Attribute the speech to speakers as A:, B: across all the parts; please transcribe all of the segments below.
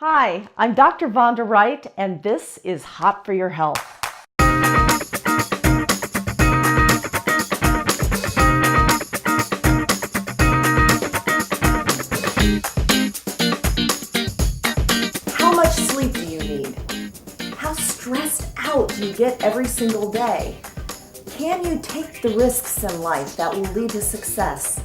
A: Hi, I'm Dr. Vonda Wright, and this is Hot for Your Health. How much sleep do you need? How stressed out do you get every single day? Can you take the risks in life that will lead to success?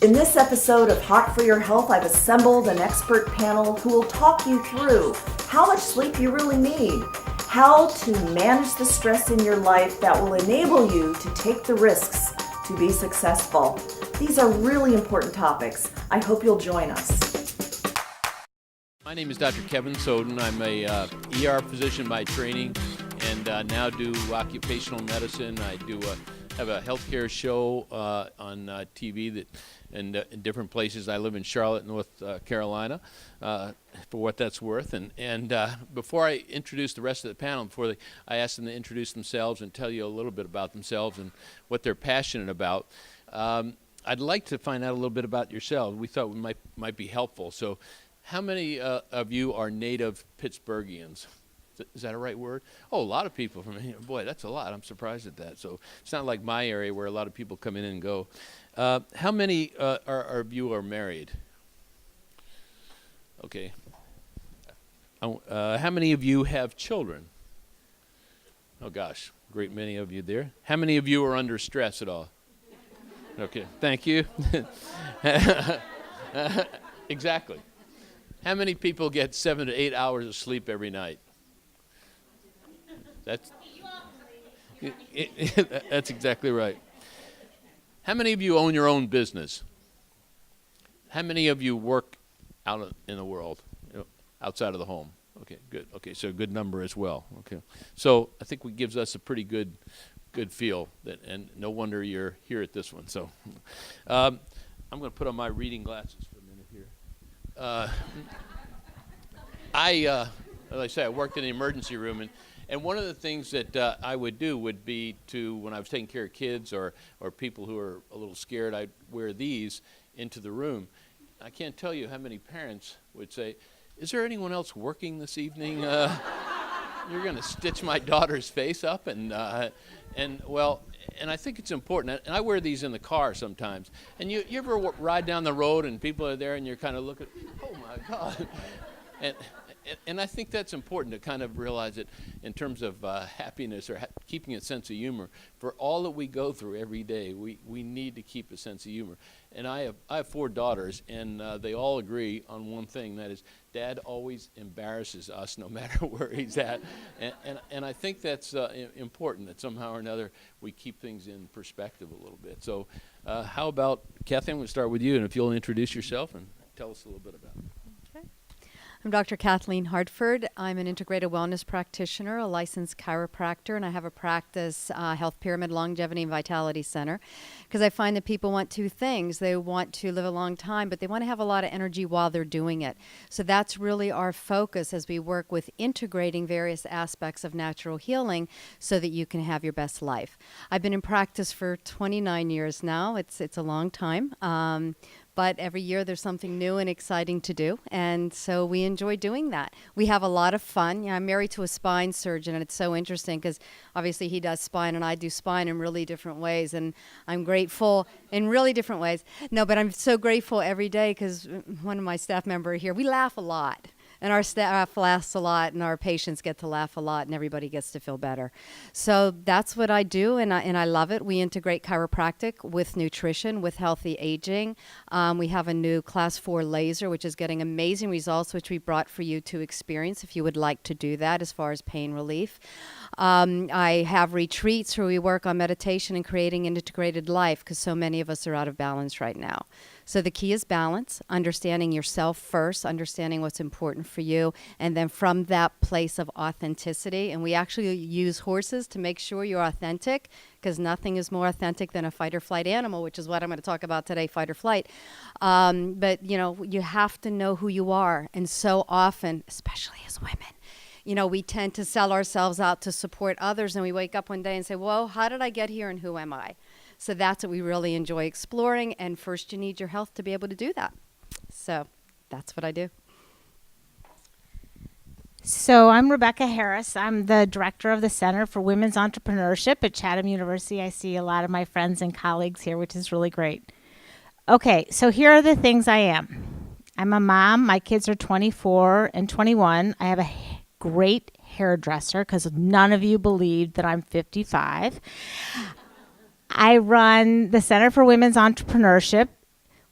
A: In this episode of Hot for Your Health, I've assembled an expert panel who will talk you through how much sleep you really need, how to manage the stress in your life that will enable you to take the risks to be successful. These are really important topics. I hope you'll join us.
B: My name is Dr. Kevin Soudan. I'm a ER physician by training and now do occupational medicine. I do have a healthcare show on TV in different places. I live in Charlotte, North Carolina, for what that's worth. And before I introduce the rest of the panel, I ask them to introduce themselves and tell you a little bit about themselves and what they're passionate about. I'd like to find out a little bit about yourselves. We thought we might be helpful. So how many of you are native Pittsburghians? Is that a right word? Oh, a lot of people from here. Boy, that's a lot. I'm surprised at that. So it's not like my area where a lot of people come in and go. How many of you are married? Okay. How many of you have children? Oh, gosh, great many of you there. How many of you are under stress at all? Okay, thank you. Exactly. How many people get 7 to 8 hours of sleep every night? That's exactly right. How many of you own your own business? How many of you work out in the world, outside of the home? Okay, good. Okay, so a good number as well. Okay, so I think it gives us a pretty good feel, and no wonder you're here at this one. So I'm going to put on my reading glasses for a minute here. As I say, I worked in the emergency room, and one of the things that I would do would be to, when I was taking care of kids or people who are a little scared, I'd wear these into the room. I can't tell you how many parents would say, "Is there anyone else working this evening? You're going to stitch my daughter's face up?" And I think it's important. And I wear these in the car sometimes. And you ever ride down the road and people are there and you're kind of looking, oh my God. And I think that's important to kind of realize it in terms of happiness or keeping a sense of humor. For all that we go through every day, we need to keep a sense of humor. And I have 4 daughters, and they all agree on one thing, that is, Dad always embarrasses us no matter where he's at. And I think that's important, that somehow or another we keep things in perspective a little bit. So how about, Kathleen, I'm going to start with you, and if you'll introduce yourself and tell us a little bit about it.
C: I'm Dr. Kathleen Hartford. I'm an integrated wellness practitioner, a licensed chiropractor, and I have a practice, Health Pyramid Longevity and Vitality Center, because I find that people want 2 things. They want to live a long time, but they want to have a lot of energy while they're doing it. So that's really our focus as we work with integrating various aspects of natural healing so that you can have your best life. I've been in practice for 29 years now. It's a long time. But every year there's something new and exciting to do, and so we enjoy doing that. We have a lot of fun. I'm married to a spine surgeon, and it's so interesting because obviously he does spine and I do spine in really different ways, and I'm grateful in really different ways. No, but I'm so grateful every day because one of my staff members here, we laugh a lot. And our staff laughs a lot, and our patients get to laugh a lot, and everybody gets to feel better. So that's what I do, and I love it. We integrate chiropractic with nutrition, with healthy aging. We have a new Class 4 laser, which is getting amazing results, which we brought for you to experience if you would like to do that as far as pain relief. I have retreats where we work on meditation and creating an integrated life because so many of us are out of balance right now. So the key is balance, understanding yourself first, understanding what's important for you, and then from that place of authenticity. And we actually use horses to make sure you're authentic, because nothing is more authentic than a fight or flight animal, which is what I'm going to talk about today, fight or flight. But, you have to know who you are. And so often, especially as women, we tend to sell ourselves out to support others, and we wake up one day and say, well, how did I get here and who am I? So that's what we really enjoy exploring, and first you need your health to be able to do that. So that's what I do.
D: So I'm Rebecca Harris. I'm the director of the Center for Women's Entrepreneurship at Chatham University. I see a lot of my friends and colleagues here, which is really great. Okay, so here are the things I am. I'm a mom. My kids are 24 and 21. I have a great hairdresser because none of you believed that I'm 55. I run the Center for Women's Entrepreneurship,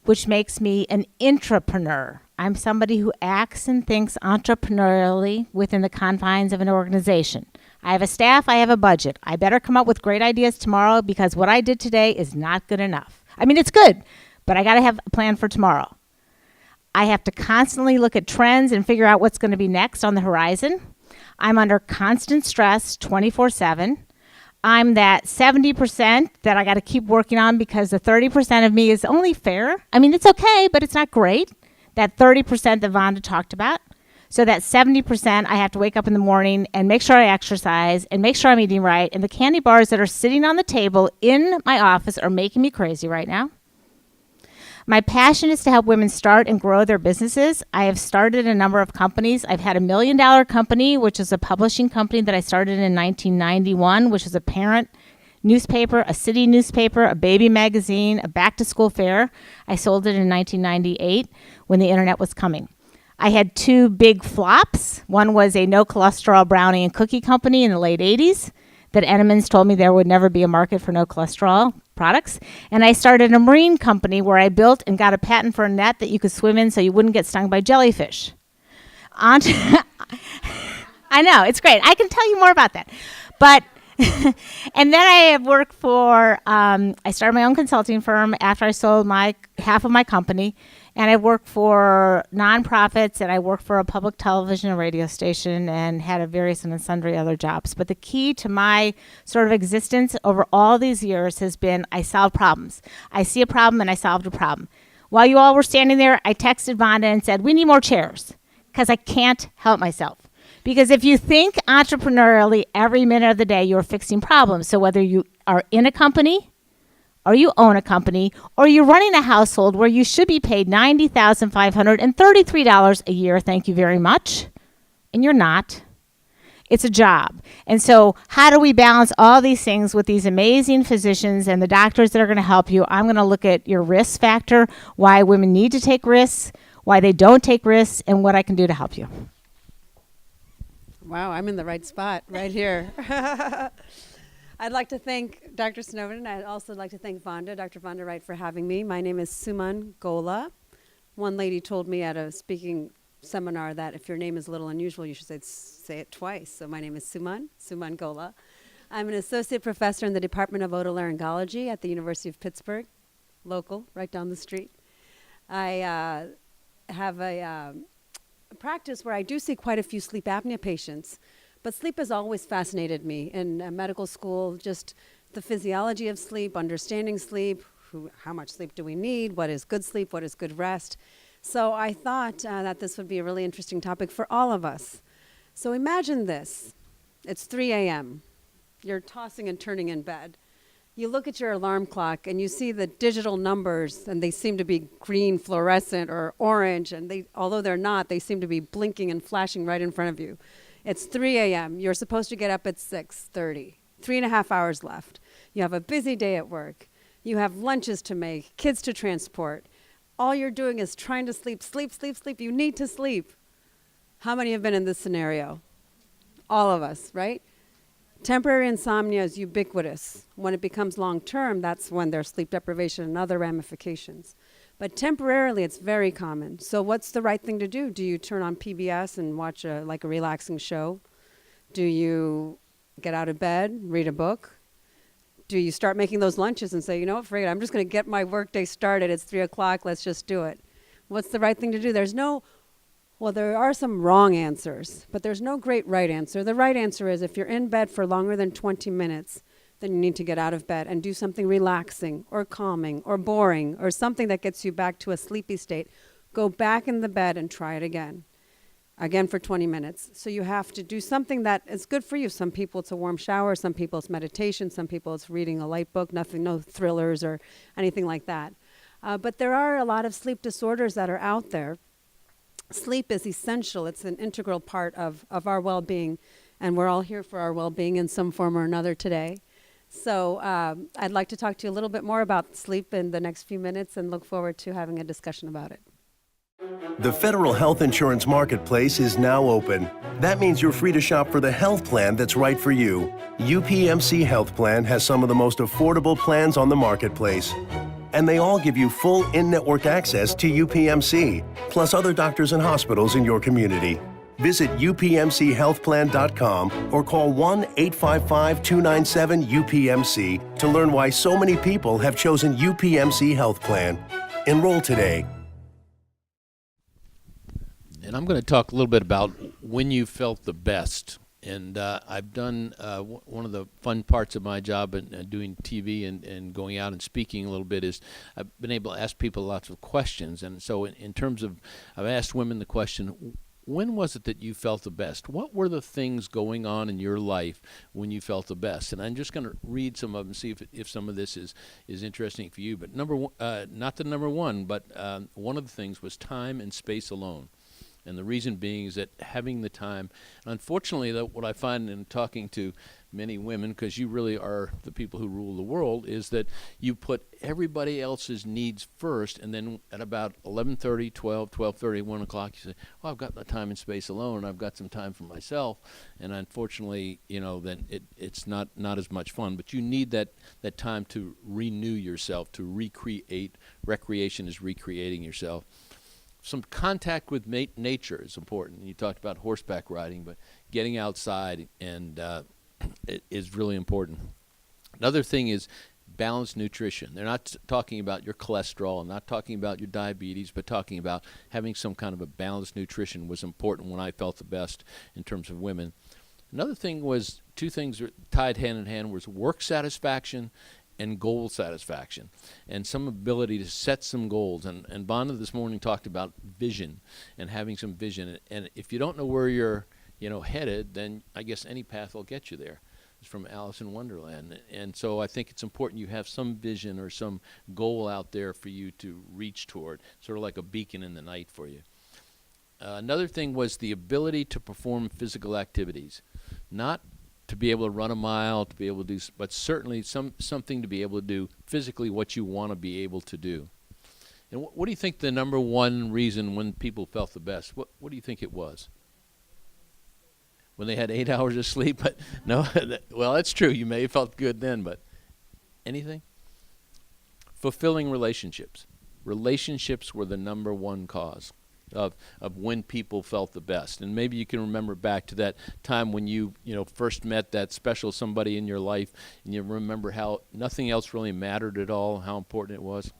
D: which makes me an intrapreneur. I'm somebody who acts and thinks entrepreneurially within the confines of an organization. I have a staff, I have a budget. I better come up with great ideas tomorrow because what I did today is not good enough. I mean, it's good, but I got to have a plan for tomorrow. I have to constantly look at trends and figure out what's going to be next on the horizon. I'm under constant stress 24/7. I'm that 70% that I got to keep working on because the 30% of me is only fair. I mean, it's okay, but it's not great. That 30% that Vonda talked about. So that 70%, I have to wake up in the morning and make sure I exercise and make sure I'm eating right. And the candy bars that are sitting on the table in my office are making me crazy right now. My passion is to help women start and grow their businesses. I have started a number of companies. I've had $1 million company, which is a publishing company that I started in 1991, which is a parent newspaper, a city newspaper, a baby magazine, a back-to-school fair. I sold it in 1998 when the internet was coming. I had 2 big flops. One was a no-cholesterol brownie and cookie company in the late 80s that Entenmann's told me there would never be a market for no-cholesterol products. And I started a marine company where I built and got a patent for a net that you could swim in so you wouldn't get stung by jellyfish. I know, it's great. I can tell you more about that. But and then I have worked for, I started my own consulting firm after I sold half of my company. And I worked for nonprofits, and I worked for a public television and radio station and had a various and sundry other jobs. But the key to my sort of existence over all these years has been I solve problems. I see a problem, and I solved a problem. While you all were standing there, I texted Vonda and said, we need more chairs because I can't help myself. Because if you think entrepreneurially every minute of the day, you're fixing problems. So whether you are in a company, or you own a company, or you're running a household where you should be paid $90,533 a year, thank you very much, and you're not. It's a job. And so how do we balance all these things with these amazing physicians and the doctors that are going to help you? I'm going to look at your risk factor, why women need to take risks, why they don't take risks, and what I can do to help you.
E: Wow, I'm in the right spot right here. I'd like to thank Dr. Snowden. I'd also like to thank Vonda, Dr. Vonda Wright, for having me. My name is Suman Gola. One lady told me at a speaking seminar that if your name is a little unusual, you should say it twice. So my name is Suman Gola. I'm an associate professor in the Department of Otolaryngology at the University of Pittsburgh, local, right down the street. I have a practice where I do see quite a few sleep apnea patients. But sleep has always fascinated me. In medical school, just the physiology of sleep, understanding sleep, how much sleep do we need, what is good sleep, what is good rest. So I thought that this would be a really interesting topic for all of us. So imagine this. It's 3 a.m. You're tossing and turning in bed. You look at your alarm clock and you see the digital numbers, and they seem to be green, fluorescent, or orange, and although they're not, they seem to be blinking and flashing right in front of you. It's 3 a.m. You're supposed to get up at 6:30. 3.5 hours left. You have a busy day at work. You have lunches to make, kids to transport. All you're doing is trying to sleep, sleep, sleep, sleep. You need to sleep. How many have been in this scenario? All of us, right? Temporary insomnia is ubiquitous. When it becomes long-term, that's when there's sleep deprivation and other ramifications. But temporarily, it's very common. So what's the right thing to do? Do you turn on PBS and watch a relaxing show? Do you get out of bed, read a book? Do you start making those lunches and say, you know what, forget it, I'm just going to get my workday started. It's 3 o'clock. Let's just do it. What's the right thing to do? There are some wrong answers, but there's no great right answer. The right answer is if you're in bed for longer than 20 minutes, then you need to get out of bed and do something relaxing or calming or boring or something that gets you back to a sleepy state. Go back in the bed and try it again for 20 minutes. So you have to do something that is good for you. Some people it's a warm shower, some people it's meditation, some people it's reading a light book, no thrillers or anything like that. But there are a lot of sleep disorders that are out there. sleep is essential. It's an integral part of our well-being, and we're all here for our well-being in some form or another today. So I'd like to talk to you a little bit more about sleep in the next few minutes and look forward to having a discussion about it.
F: The federal health insurance marketplace is now open. That means you're free to shop for the health plan that's right for you. UPMC Health Plan has some of the most affordable plans on the marketplace. And they all give you full in-network access to UPMC, plus other doctors and hospitals in your community. Visit upmchealthplan.com or call 1-855-297-UPMC to learn why so many people have chosen UPMC Health Plan. Enroll today.
B: And I'm going to talk a little bit about when you felt the best. And I've done one of the fun parts of my job in doing TV and going out and speaking a little bit is I've been able to ask people lots of questions. And so in terms of, I've asked women the question, when was it that you felt the best? What were the things going on in your life when you felt the best? And I'm just going to read some of them and see if some of this is interesting for you. But not the number one, but one of the things was time and space alone. And the reason being is that having the time, and unfortunately, what I find in talking to many women, because you really are the people who rule the world, is that you put everybody else's needs first, and then at about 11:30, 12:30, 1 o'clock, you say, "Oh, I've got the time and space alone. I've got some time for myself." And unfortunately, then it's not as much fun. But you need that time to renew yourself, to recreate. Recreation is recreating yourself. Some contact with nature is important. You talked about horseback riding, but getting outside and it is really important. Another thing is balanced nutrition. They're not talking about your cholesterol, not talking about your diabetes, but talking about having some kind of a balanced nutrition was important when I felt the best in terms of women. Another thing was, two things are tied hand in hand, was work satisfaction and goal satisfaction, and some ability to set some goals. And Bonda this morning talked about vision and having some vision. And if you don't know where you're headed, then I guess any path will get you there. It's from Alice in Wonderland. And so I think it's important you have some vision or some goal out there for you to reach toward, sort of like a beacon in the night for you. Another thing was the ability to perform physical activities, not to be able to run a mile, to be able to do, but certainly something to be able to do physically what you want to be able to do. And what do you think the number one reason when people felt the best? What do you think it was? When they had 8 hours of sleep? But no, well, that's true. You may have felt good then, but anything? Fulfilling relationships. Relationships were the number one cause of when people felt the best. And maybe you can remember back to that time when you first met that special somebody in your life, and you remember how nothing else really mattered at all, how important it was.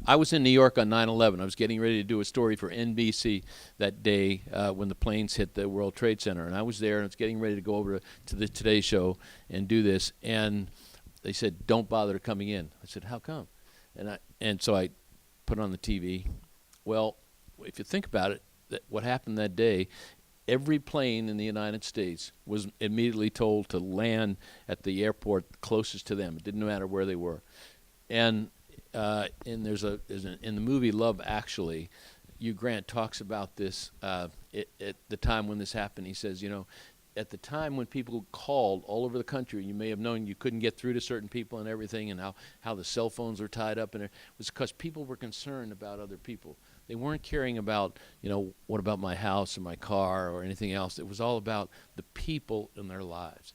B: I was in New York on 9/11. I was getting ready to do a story for NBC that day when the planes hit the World Trade Center, and I was there and I was getting ready to go over to the Today Show and do this, and they said, "Don't bother coming in." I said, "How come?" And so I put on the TV. Well, if you think about it, what happened that day, every plane in the United States was immediately told to land at the airport closest to them. It didn't matter where they were. And in the movie Love Actually, Hugh Grant talks about this at the time when this happened. He says, at the time when people called all over the country, you may have known you couldn't get through to certain people and everything, and how the cell phones were tied up, and it was because people were concerned about other people. They weren't caring about, what about my house or my car or anything else. It was all about the people in their lives.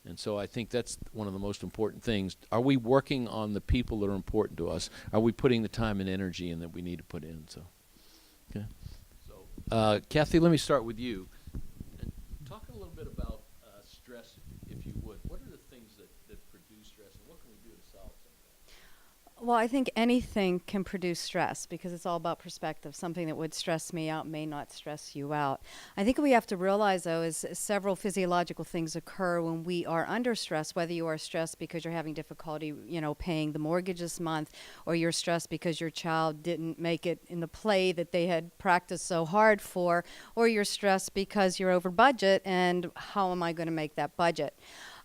B: And so I think that's one of the most important things. Are we working on the people that are important to us? Are we putting the time and energy in that we need to put in? So, okay. So, Kathy, let me start with you. And talk a little bit about stress, if you would. What are the things that produce stress, and what can we do to solve some of that?
C: Well, I think anything can produce stress because it's all about perspective. Something that would stress me out may not stress you out. I think what we have to realize, though, is several physiological things occur when we are under stress, whether you are stressed because you're having difficulty, paying the mortgage this month, or you're stressed because your child didn't make it in the play that they had practiced so hard for, or you're stressed because you're over budget and how am I going to make that budget?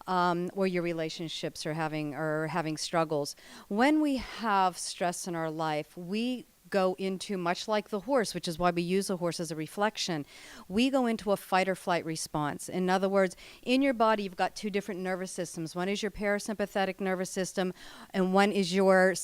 C: Or your relationships are having struggles. When we have stress in our life, we go into, much like the horse, which is why we use a horse as a reflection, we go into a fight or flight response. In other words, in your body, you've got two different nervous systems. One is your parasympathetic nervous system, and one is your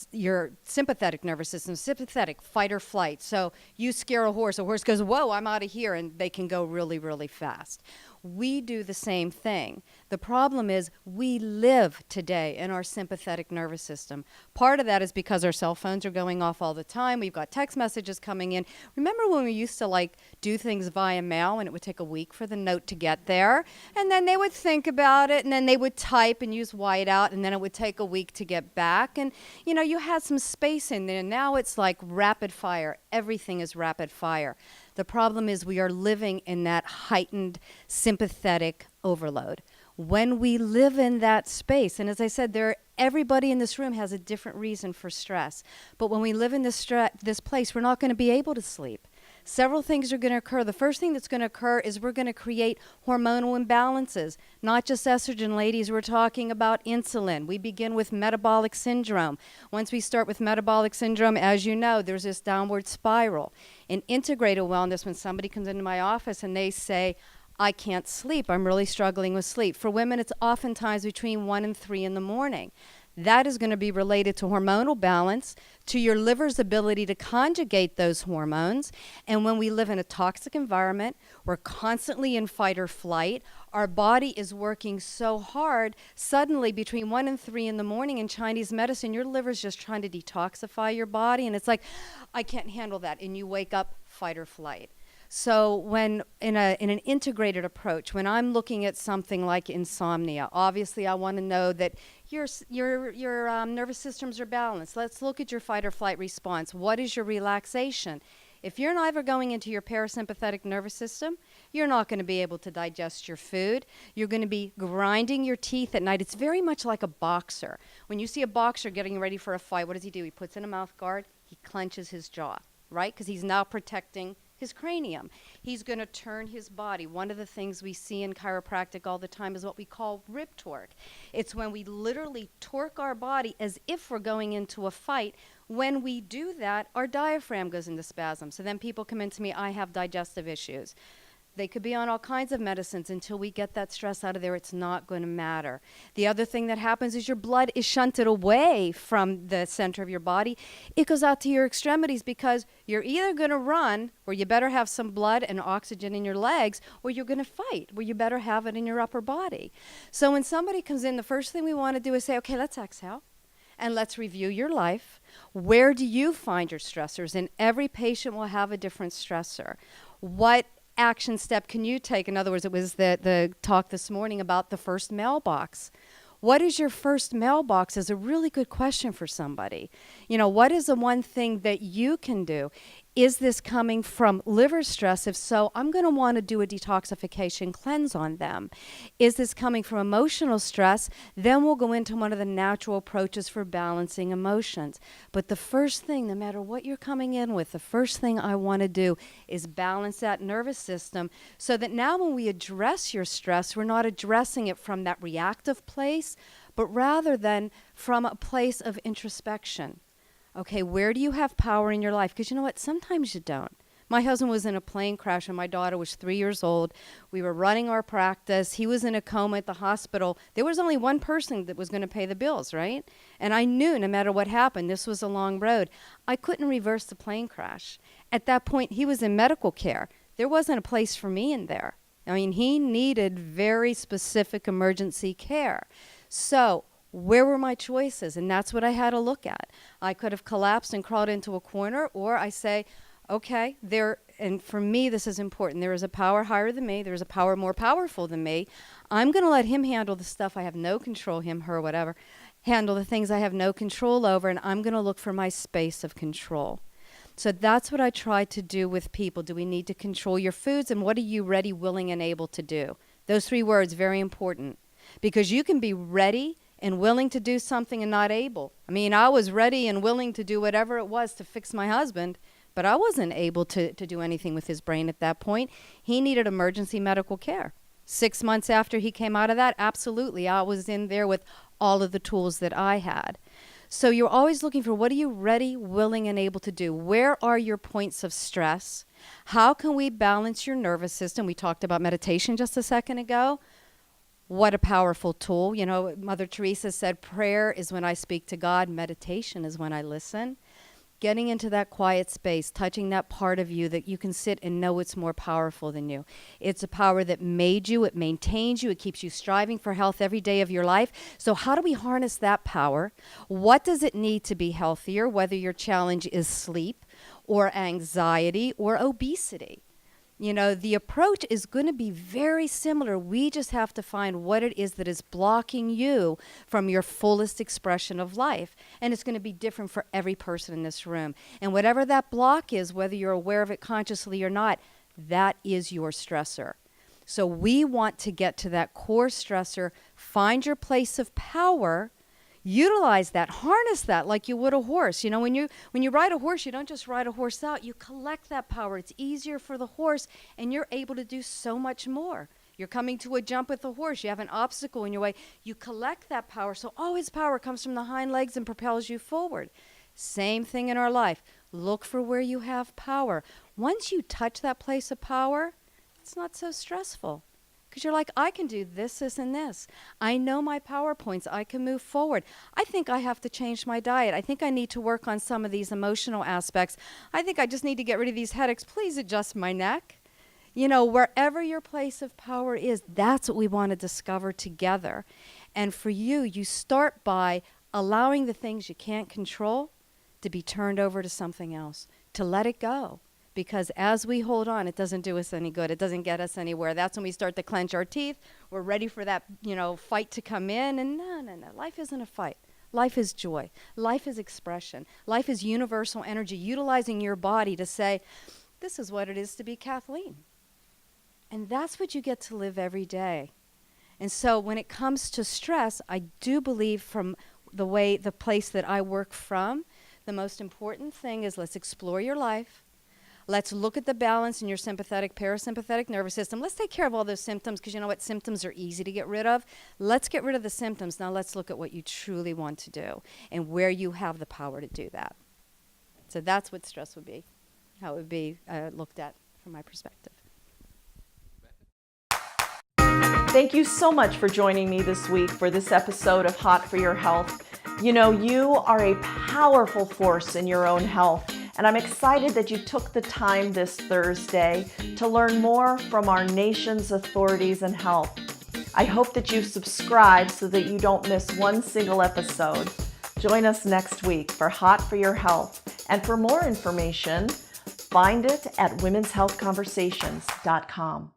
C: sympathetic nervous system. Sympathetic, fight or flight. So you scare a horse goes, whoa, I'm out of here, and they can go really, really fast. We do the same thing. The problem is we live today in our sympathetic nervous system. Part of that is because our cell phones are going off all the time. We've got text messages coming in. Remember when we used to do things via mail and it would take a week for the note to get there? And then they would think about it and then they would type and use whiteout and then it would take a week to get back. And, you had some space in there. Now it's like rapid fire. Everything is rapid fire. The problem is we are living in that heightened sympathetic overload. When we live in that space, and as I said, everybody in this room has a different reason for stress. But when we live in this place, we're not going to be able to sleep. Several things are going to occur. The first thing that's going to occur is we're going to create hormonal imbalances. Not just estrogen, ladies. We're talking about insulin. We begin with metabolic syndrome. Once we start with metabolic syndrome, as you know, there's this downward spiral. In integrated wellness, when somebody comes into my office and they say, I can't sleep, I'm really struggling with sleep. For women, it's oftentimes between 1 and 3 in the morning. That is going to be related to hormonal balance, to your liver's ability to conjugate those hormones. And when we live in a toxic environment, we're constantly in fight or flight. Our body is working so hard. Suddenly, between 1 and 3 in the morning in Chinese medicine, your liver's just trying to detoxify your body. And it's like, I can't handle that. And you wake up fight or flight. So when in an integrated approach, when I'm looking at something like insomnia, obviously I want to know that your nervous systems are balanced. Let's look at your fight or flight response. What is your relaxation? If you're never going into your parasympathetic nervous system, you're not going to be able to digest your food. You're going to be grinding your teeth at night. It's very much like a boxer. When you see a boxer getting ready for a fight, what does he do? He puts in a mouth guard. He clenches his jaw, right? Because he's now protecting his cranium. He's going to turn his body. One of the things we see in chiropractic all the time is what we call rib torque. It's when we literally torque our body as if we're going into a fight. When we do that, our diaphragm goes into spasm. So then people come into me, I have digestive issues. They could be on all kinds of medicines. Until we get that stress out of there, it's not going to matter. The other thing that happens is your blood is shunted away from the center of your body. It goes out to your extremities because you're either going to run, or you better have some blood and oxygen in your legs, or you're going to fight, where you better have it in your upper body. So when somebody comes in, the first thing we want to do is say, okay, let's exhale. And let's review your life. Where do you find your stressors? And every patient will have a different stressor. What action step can you take? In other words, it was the talk this morning about the first mailbox. What is your first mailbox is a really good question for somebody. What is the one thing that you can do? Is this coming from liver stress? If so, I'm going to want to do a detoxification cleanse on them. Is this coming from emotional stress? Then we'll go into one of the natural approaches for balancing emotions. But the first thing, no matter what you're coming in with, the first thing I want to do is balance that nervous system so that now when we address your stress, we're not addressing it from that reactive place, but rather than from a place of introspection. Okay, where do you have power in your life? Because you know what? Sometimes you don't. My husband was in a plane crash when my daughter was 3 years old. We were running our practice. He was in a coma at the hospital. There was only one person that was going to pay the bills, right? And I knew no matter what happened, this was a long road. I couldn't reverse the plane crash. At that point, he was in medical care. There wasn't a place for me in there. I mean, he needed very specific emergency care. So where were my choices? And that's what I had to look at. I could have collapsed and crawled into a corner, or I say, okay, and for me, this is important. There is a power higher than me. There's a power more powerful than me. I'm going to let him handle the stuff I have no control, him, her, whatever, handle the things I have no control over, and I'm going to look for my space of control. So that's what I try to do with people. Do we need to control your foods? And what are you ready, willing, and able to do? Those 3 words, very important. Because you can be ready and willing to do something and not able. I mean, I was ready and willing to do whatever it was to fix my husband, but I wasn't able to do anything with his brain at that point. He needed emergency medical care. 6 months after he came out of that, absolutely, I was in there with all of the tools that I had. So you're always looking for, what are you ready, willing, and able to do? Where are your points of stress? How can we balance your nervous system? We talked about meditation just a second ago. What a powerful tool. You know, Mother Teresa said, prayer is when I speak to God. Meditation is when I listen. Getting into that quiet space, touching that part of you that you can sit and know it's more powerful than you. It's a power that made you, it maintains you, it keeps you striving for health every day of your life. So how do we harness that power? What does it need to be healthier, whether your challenge is sleep or anxiety or obesity? You know, the approach is going to be very similar. We just have to find what it is that is blocking you from your fullest expression of life. And it's going to be different for every person in this room. And whatever that block is, whether you're aware of it consciously or not, that is your stressor. So we want to get to that core stressor, find your place of power, utilize that, harness that like you would a horse. You know, when you ride a horse, you don't just ride a horse out, you collect that power. It's easier for the horse, and you're able to do so much more. You're coming to a jump with the horse, you have an obstacle in your way, you collect that power, so all his power comes from the hind legs and propels you forward. Same thing in our life. Look for where you have power. Once you touch that place of power, it's not so stressful. Because you're like, I can do this, this, and this. I know my power points. I can move forward. I think I have to change my diet. I think I need to work on some of these emotional aspects. I think I just need to get rid of these headaches. Please adjust my neck. You know, wherever your place of power is, that's what we want to discover together. And for you, you start by allowing the things you can't control to be turned over to something else, to let it go. Because as we hold on, it doesn't do us any good. It doesn't get us anywhere. That's when we start to clench our teeth. We're ready for that, fight to come in. And no. Life isn't a fight. Life is joy. Life is expression. Life is universal energy, utilizing your body to say, this is what it is to be Kathleen. And that's what you get to live every day. And so when it comes to stress, I do believe from the place that I work from, the most important thing is let's explore your life. Let's look at the balance in your sympathetic, parasympathetic nervous system. Let's take care of all those symptoms, because you know what? Symptoms are easy to get rid of. Let's get rid of the symptoms. Now let's look at what you truly want to do and where you have the power to do that. So that's what stress would be, how it would be looked at from my perspective.
G: Thank you so much for joining me this week for this episode of Hot for Your Health. You know, you are a powerful force in your own health. And I'm excited that you took the time this Thursday to learn more from our nation's authorities in health. I hope that you subscribe so that you don't miss one single episode. Join us next week for Hot for Your Health. And for more information, find it at womenshealthconversations.com.